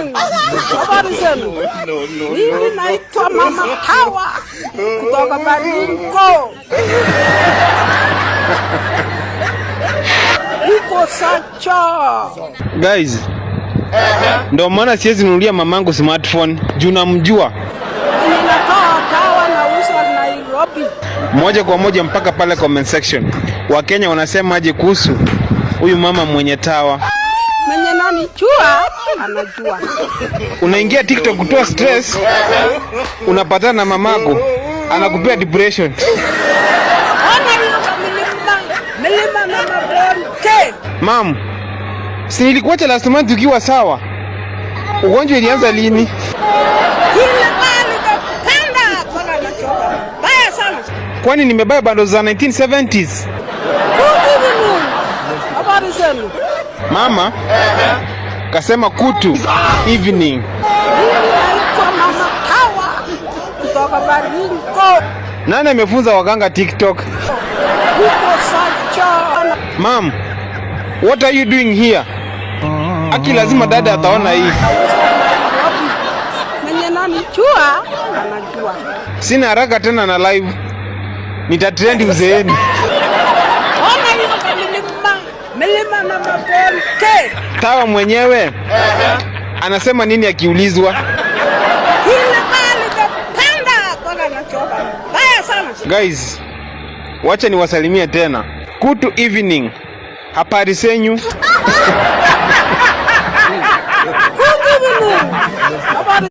evening. Habari zenu? Mimi naitwa Mama Tawa kutoka Baringo. Iko Sacha. Guys, ndo maana siwezi nunulia mamangu smartphone juu namjua. Ninatoa Tawa na usa Nairobi. Moja kwa moja mpaka pale comment section. Wakenya wanasema aje kuhusu huyu mama mwenye Tawa? Mwenye nani jua anajua. Unaingia TikTok kutoa stress, unapatana na mamako anakupea depression. Milima na mabonde. Mam, si nilikuacha last month ukiwa sawa? Ugonjwa ilianza lini? Ile bali kapenda kwa nachoka. Baya sana. Kwani nimebaya bando za 1970s? Habari zenu? Mama kasema kutu evening. Naitwa Mama Tawa kutoka Baringo. Nani amefunza waganga TikTok? Iko Sacha. Mam, what are you doing here? Aki lazima dada ataona hii. Mwenye nani jua anajua. Sina haraka tena na live. Nitatrend uzeeni. Milima na mabonde. Tawa mwenyewe anasema nini akiulizwa? Ile bali kapenda kwa nachoka. Baya sana. Guys, wacha niwasalimie tena. Kutu evening. Habari zenyu?